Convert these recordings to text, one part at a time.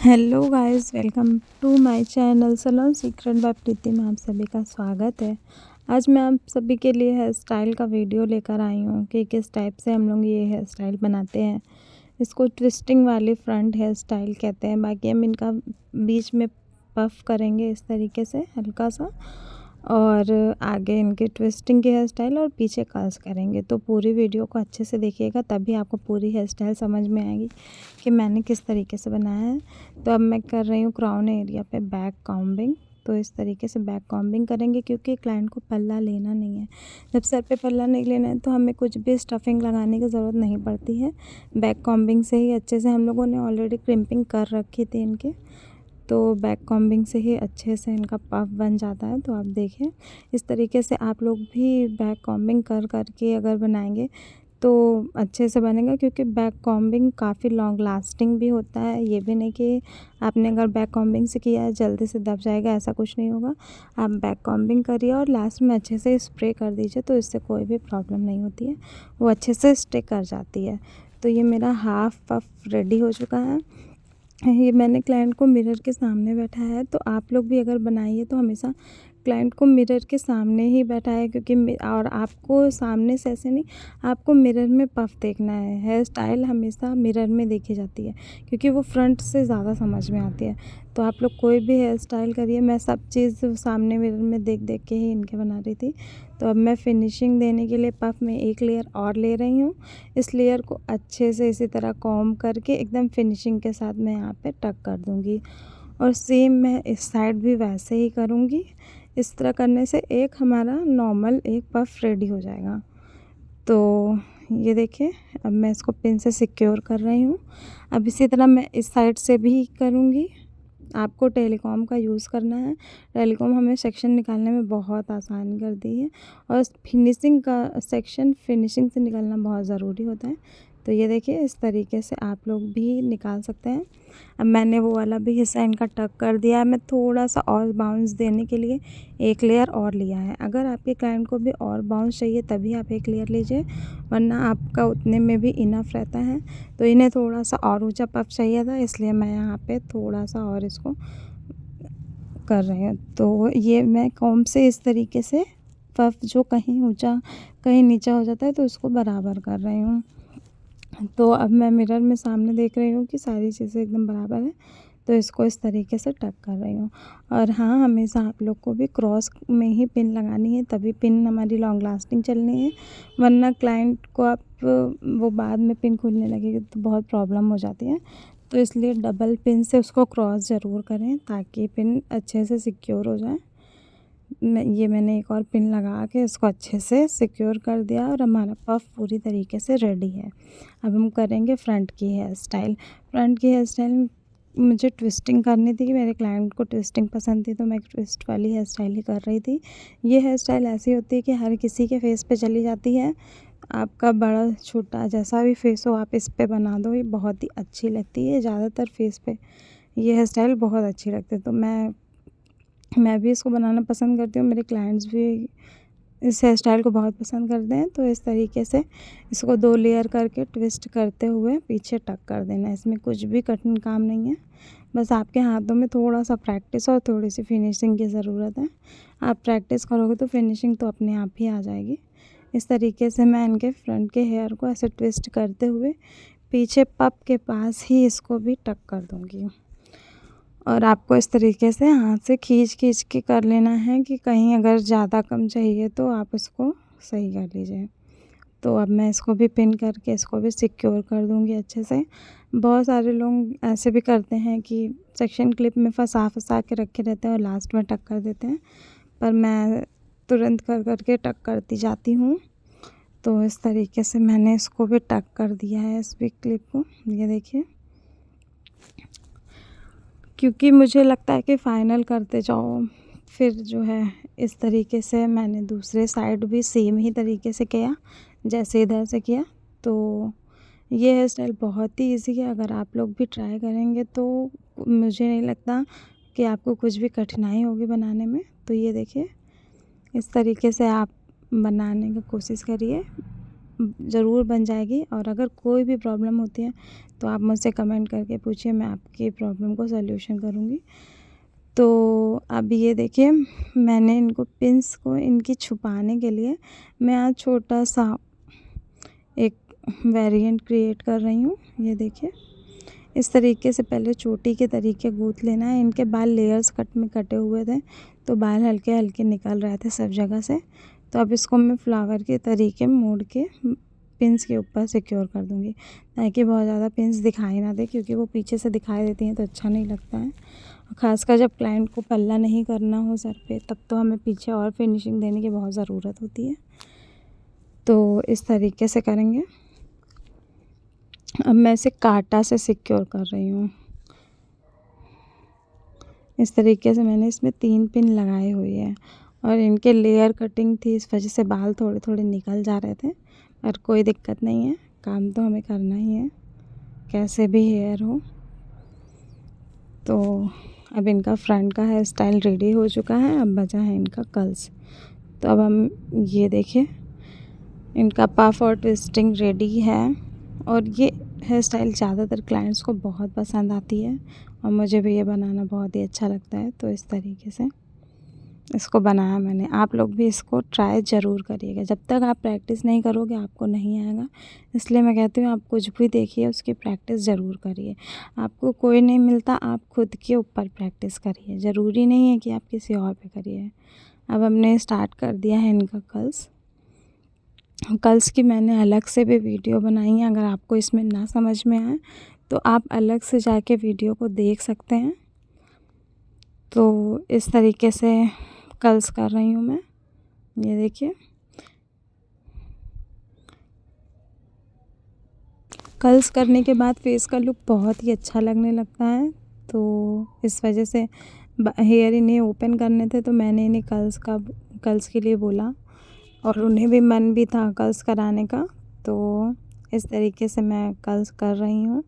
Hello guys, welcome to my channel salon secret by Preeti में आप सभी का स्वागत है। आज मैं आप सभी के लिए हेयर स्टाइल का वीडियो लेकर आई हूँ कि किस टाइप से हम लोग ये हेयर स्टाइल बनाते हैं। इसको ट्विस्टिंग वाली फ्रंट हेयर स्टाइल कहते हैं। बाकी हम इनका बीच में पफ करेंगे इस तरीके से हल्का सा, और आगे इनके ट्विस्टिंग की हेयर स्टाइल और पीछे कर्ल्स करेंगे। तो पूरी वीडियो को अच्छे से देखिएगा, तभी आपको पूरी हेयर स्टाइल समझ में आएगी कि मैंने किस तरीके से बनाया है। तो अब मैं कर रही हूँ क्राउन एरिया पे बैक कॉम्बिंग। तो इस तरीके से बैक कॉम्बिंग करेंगे क्योंकि क्लाइंट को पल्ला लेना नहीं है। जब सर पे पल्ला नहीं लेना है तो हमें कुछ भी स्टफिंग लगाने की ज़रूरत नहीं पड़ती है। बैक कॉम्बिंग से ही अच्छे से, हम लोगों ने ऑलरेडी क्रिम्पिंग कर रखी थी इनके, तो बैक कॉम्बिंग से ही अच्छे से इनका पफ बन जाता है। तो आप देखें, इस तरीके से आप लोग भी बैक कॉम्बिंग कर के अगर बनाएंगे तो अच्छे से बनेगा, क्योंकि बैक कॉम्बिंग काफ़ी लॉन्ग लास्टिंग भी होता है। ये भी नहीं कि आपने अगर बैक कॉम्बिंग से किया है जल्दी से दब जाएगा, ऐसा कुछ नहीं होगा। आप बैक कॉम्बिंग करिए और लास्ट में अच्छे से स्प्रे कर दीजिए, तो इससे कोई भी प्रॉब्लम नहीं होती है, वो अच्छे से स्टिक कर जाती है। तो ये मेरा हाफ पफ रेडी हो चुका है। ये मैंने क्लाइंट को मिरर के सामने बैठाया है। तो आप लोग भी अगर बनाइए तो हमेशा क्लाइंट को मिरर के सामने ही बैठाएं, क्योंकि और आपको सामने से ऐसे नहीं, आपको मिरर में पफ देखना है। हेयर स्टाइल हमेशा मिरर में देखी जाती है, क्योंकि वो फ्रंट से ज़्यादा समझ में आती है। तो आप लोग कोई भी हेयर स्टाइल करिए, मैं सब चीज़ सामने मिरर में देख के ही इनके बना रही थी। तो अब मैं फिनिशिंग देने के लिए पफ में एक लेयर और ले रही हूँ। इस लेयर को अच्छे से इसी तरह कॉम्ब करके एकदम फिनिशिंग के साथ मैं यहाँ पे टक कर दूँगी, और सेम मैं इस साइड भी वैसे ही करूँगी। इस तरह करने से एक हमारा नॉर्मल एक पफ रेडी हो जाएगा। तो ये देखिए, अब मैं इसको पिन से सिक्योर कर रही हूँ। अब इसी तरह मैं इस साइड से भी करूँगी। आपको टेलीकॉम का यूज़ करना है। टेलीकॉम हमें सेक्शन निकालने में बहुत आसानी कर दी है, और फिनिशिंग का सेक्शन फिनिशिंग से निकालना बहुत ज़रूरी होता है। तो ये देखिए, इस तरीके से आप लोग भी निकाल सकते हैं। अब मैंने वो वाला भी हिस्सा इनका टक कर दिया है। मैं थोड़ा सा और बाउंस देने के लिए एक लेयर और लिया है। अगर आपके क्लाइंट को भी और बाउंस चाहिए तभी आप एक लेयर लीजिए, वरना आपका उतने में भी इनफ रहता है। तो इन्हें थोड़ा सा और ऊंचा पफ चाहिए था, इसलिए मैं यहाँ पे थोड़ा सा और इसको कर रही हूँ। तो ये मैं कॉम्ब से इस तरीके से पफ जो कहीं ऊंचा कहीं नीचा हो जाता है तो उसको बराबर कर रही हूँ। तो अब मैं मिरर में सामने देख रही हूँ कि सारी चीज़ें एकदम बराबर है, तो इसको इस तरीके से टक कर रही हूँ। और हाँ, हमेशा आप लोग को भी क्रॉस में ही पिन लगानी है, तभी पिन हमारी लॉन्ग लास्टिंग चलनी है, वरना क्लाइंट को आप वो बाद में पिन खुलने लगेगी तो बहुत प्रॉब्लम हो जाती है। तो इसलिए डबल पिन से उसको क्रॉस ज़रूर करें, ताकि पिन अच्छे से सिक्योर हो जाए। मैंने एक और पिन लगा के इसको अच्छे से सिक्योर कर दिया, और हमारा पफ पूरी तरीके से रेडी है। अब हम करेंगे फ्रंट की हेयर स्टाइल। फ्रंट की हेयर स्टाइल मुझे ट्विस्टिंग करनी थी, कि मेरे क्लाइंट को ट्विस्टिंग पसंद थी, तो मैं ट्विस्ट वाली हेयर स्टाइल ही कर रही थी। ये हेयर स्टाइल ऐसी होती है कि हर किसी के फेस पे चली जाती है। आपका बड़ा छोटा जैसा भी फेस हो, आप इस पे बना दो, ये बहुत ही अच्छी लगती है। ज़्यादातर फेस पे ये हेयर स्टाइल बहुत अच्छी लगती है। तो मैं भी इसको बनाना पसंद करती हूँ, मेरे क्लाइंट्स भी इस हेयर स्टाइल को बहुत पसंद करते हैं। तो इस तरीके से इसको 2 लेयर करके ट्विस्ट करते हुए पीछे टक कर देना है। इसमें कुछ भी कठिन काम नहीं है, बस आपके हाथों में थोड़ा सा प्रैक्टिस और थोड़ी सी फिनिशिंग की ज़रूरत है। आप प्रैक्टिस करोगे तो फिनिशिंग तो अपने आप ही आ जाएगी। इस तरीके से मैं इनके फ्रंट के हेयर को ऐसे ट्विस्ट करते हुए पीछे पप के पास ही इसको भी टक कर दूँगी। और आपको इस तरीके से हाथ से खींच के कर लेना है, कि कहीं अगर ज़्यादा कम चाहिए तो आप इसको सही कर लीजिए। तो अब मैं इसको भी पिन करके इसको भी सिक्योर कर दूँगी अच्छे से। बहुत सारे लोग ऐसे भी करते हैं कि सेक्शन क्लिप में फँसा के रखे रहते हैं और लास्ट में टक कर देते हैं, पर मैं तुरंत कर के टक करती जाती हूँ। तो इस तरीके से मैंने इसको भी टक कर दिया है, इस भी क्लिप को। ये देखिए, क्योंकि मुझे लगता है कि फ़ाइनल करते जाओ, फिर जो है इस तरीके से मैंने दूसरे साइड भी सेम ही तरीके से किया जैसे इधर से किया। तो ये हेयर स्टाइल बहुत ही ईज़ी है, अगर आप लोग भी ट्राई करेंगे तो मुझे नहीं लगता कि आपको कुछ भी कठिनाई होगी बनाने में। तो ये देखिए, इस तरीके से आप बनाने की कोशिश करिए। ज़रूर बन जाएगी। और अगर कोई भी प्रॉब्लम होती है तो आप मुझसे कमेंट करके पूछिए, मैं आपकी प्रॉब्लम को सॉल्यूशन करूँगी। तो अब ये देखिए, मैंने इनको पिन्स को इनकी छुपाने के लिए मैं आज छोटा सा एक वेरिएंट क्रिएट कर रही हूँ। ये देखिए, इस तरीके से पहले चोटी के तरीके गूँथ लेना है। इनके बाल लेयर्स कट में कटे हुए थे तो बाल हल्के हल्के निकल रहे थे सब जगह से। तो अब इसको मैं फ्लावर के तरीके मोड़ के पिन्स के ऊपर सिक्योर कर दूँगी, ताकि बहुत ज़्यादा पिन्स दिखाई ना दे, क्योंकि वो पीछे से दिखाई देती हैं तो अच्छा नहीं लगता है। ख़ासकर जब क्लाइंट को पल्ला नहीं करना हो सर पे, तब तो हमें पीछे और फिनिशिंग देने की बहुत ज़रूरत होती है। तो इस तरीके से करेंगे। अब मैं इसे कांटा से सिक्योर कर रही हूँ। इस तरीके से मैंने इसमें 3 पिन लगाए हुए हैं और इनके लेयर कटिंग थी, इस वजह से बाल थोड़े थोड़े निकल जा रहे थे, पर कोई दिक्कत नहीं है, काम तो हमें करना ही है कैसे भी हेयर हो। तो अब इनका फ्रंट का हेयर स्टाइल रेडी हो चुका है, अब बचा है इनका कर्ल्स। तो अब हम ये देखिए, इनका पफ और ट्विस्टिंग रेडी है। और ये हेयर स्टाइल ज़्यादातर क्लाइंट्स को बहुत पसंद आती है और मुझे भी ये बनाना बहुत ही अच्छा लगता है। तो इस तरीके से इसको बनाया मैंने। आप लोग भी इसको ट्राई ज़रूर करिएगा। जब तक आप प्रैक्टिस नहीं करोगे आपको नहीं आएगा, इसलिए मैं कहती हूँ आप कुछ भी देखिए उसकी प्रैक्टिस ज़रूर करिए। आपको कोई नहीं मिलता, आप खुद के ऊपर प्रैक्टिस करिए, ज़रूरी नहीं है कि आप किसी और पे करिए। अब हमने स्टार्ट कर दिया है इनका कर्ल्स की मैंने अलग से भी वीडियो बनाई है। अगर आपको इसमें ना समझ में आए तो आप अलग से जाके वीडियो को देख सकते हैं। तो इस तरीके से कर्ल्स कर रही हूँ मैं। ये देखिए, कर्ल्स करने के बाद फेस का लुक बहुत ही अच्छा लगने लगता है। तो इस वजह से हेयर इन्हें ओपन करने थे तो मैंने इन्हें कर्ल्स के लिए बोला और उन्हें भी मन भी था कर्ल्स कराने का। तो इस तरीके से मैं कर्ल्स कर रही हूँ।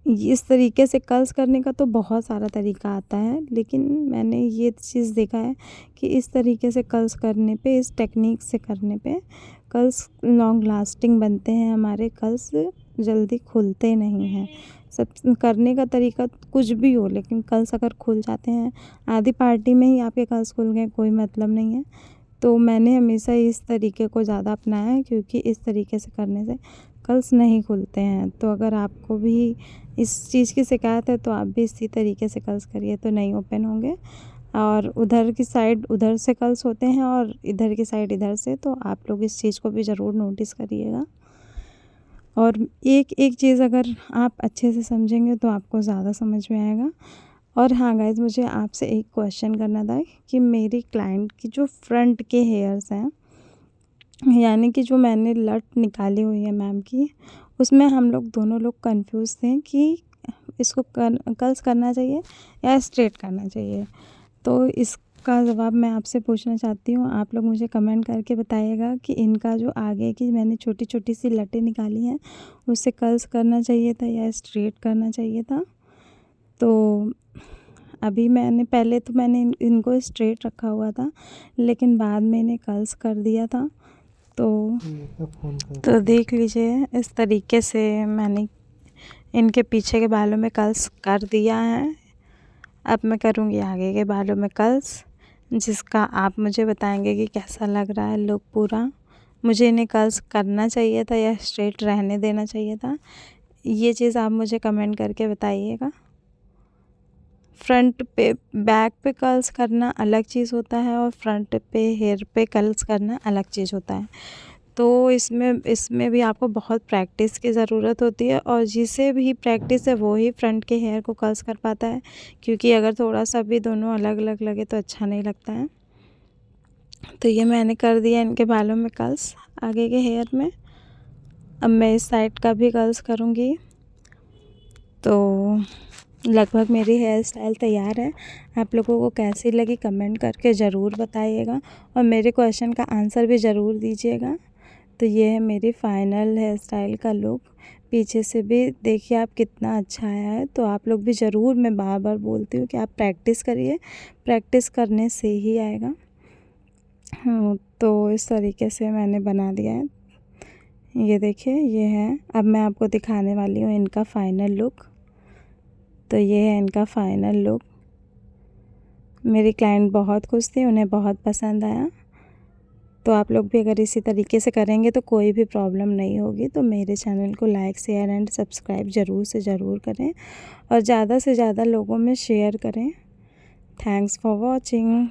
इस तरीके से कर्ल्स करने का तो बहुत सारा तरीका आता है, लेकिन मैंने ये चीज़ देखा है कि इस तरीके से कर्ल्स करने पे, इस टेक्निक से करने पे कर्ल्स लॉन्ग लास्टिंग बनते हैं। हमारे कर्ल्स जल्दी खुलते नहीं हैं। सब करने का तरीका कुछ भी हो, लेकिन कर्ल्स अगर खुल जाते हैं, आधी पार्टी में ही आपके कर्ल्स खुल गए, कोई मतलब नहीं है। तो मैंने हमेशा इस तरीके को ज़्यादा अपनाया है, क्योंकि इस तरीके से करने से कर्ल्स नहीं खुलते हैं। तो अगर आपको भी इस चीज़ की शिकायत है तो आप भी इसी तरीके से कर्ल्स करिए, तो नहीं ओपन होंगे। और उधर की साइड उधर से कर्ल्स होते हैं और इधर की साइड इधर से, तो आप लोग इस चीज़ को भी ज़रूर नोटिस करिएगा। और एक एक चीज़ अगर आप अच्छे से समझेंगे तो आपको ज़्यादा समझ में आएगा। और हाँ गाइज़, मुझे आपसे एक क्वेश्चन करना था कि मेरी क्लाइंट की जो फ्रंट के हेयर्स हैं, यानी कि जो मैंने लट निकाली हुई है मैम की, उसमें हम लोग दोनों लोग कंफ्यूज थे कि इसको कर्ल्स करना चाहिए या स्ट्रेट करना चाहिए। तो इसका जवाब मैं आपसे पूछना चाहती हूँ। आप लोग मुझे कमेंट करके बताइएगा कि इनका जो आगे की मैंने छोटी छोटी सी लटें निकाली हैं, उससे कर्ल्स करना चाहिए था या स्ट्रेट करना चाहिए था। तो अभी पहले तो मैंने इनको स्ट्रेट रखा हुआ था, लेकिन बाद में इन्हें कर्ल्स कर दिया था। तो देख लीजिए, इस तरीके से मैंने इनके पीछे के बालों में कर्ल्स कर दिया है। अब मैं करूँगी आगे के बालों में कर्ल्स, जिसका आप मुझे बताएंगे कि कैसा लग रहा है लुक पूरा। मुझे इन्हें कर्ल्स करना चाहिए था या स्ट्रेट रहने देना चाहिए था, ये चीज़ आप मुझे कमेंट करके बताइएगा। फ्रंट पे बैक पे कर्ल्स करना अलग चीज़ होता है और फ्रंट पे हेयर पे कर्ल्स करना अलग चीज़ होता है। तो इसमें भी आपको बहुत प्रैक्टिस की ज़रूरत होती है, और जिसे भी प्रैक्टिस है वो ही फ्रंट के हेयर को कर्ल्स कर पाता है, क्योंकि अगर थोड़ा सा भी दोनों अलग अलग लगे तो अच्छा नहीं लगता है। तो ये मैंने कर दिया इनके बालों में कर्ल्स आगे के हेयर में। अब मैं इस साइड का भी कर्ल्स करूँगी। तो लगभग मेरी हेयर स्टाइल तैयार है। आप लोगों को कैसी लगी कमेंट करके ज़रूर बताइएगा, और मेरे क्वेश्चन का आंसर भी ज़रूर दीजिएगा। तो ये है मेरी फाइनल हेयर स्टाइल का लुक। पीछे से भी देखिए आप कितना अच्छा आया है। तो आप लोग भी ज़रूर, मैं बार बार बोलती हूँ कि आप प्रैक्टिस करिए, प्रैक्टिस करने से ही आएगा। तो इस तरीके से मैंने बना दिया है। ये देखिए, ये है। अब मैं आपको दिखाने वाली हूँ इनका फ़ाइनल लुक। तो ये है इनका फ़ाइनल लुक। मेरी क्लाइंट बहुत खुश थी, उन्हें बहुत पसंद आया। तो आप लोग भी अगर इसी तरीके से करेंगे तो कोई भी प्रॉब्लम नहीं होगी। तो मेरे चैनल को लाइक, शेयर एंड सब्सक्राइब ज़रूर से ज़रूर करें और ज़्यादा से ज़्यादा लोगों में शेयर करें। Thanks for watching.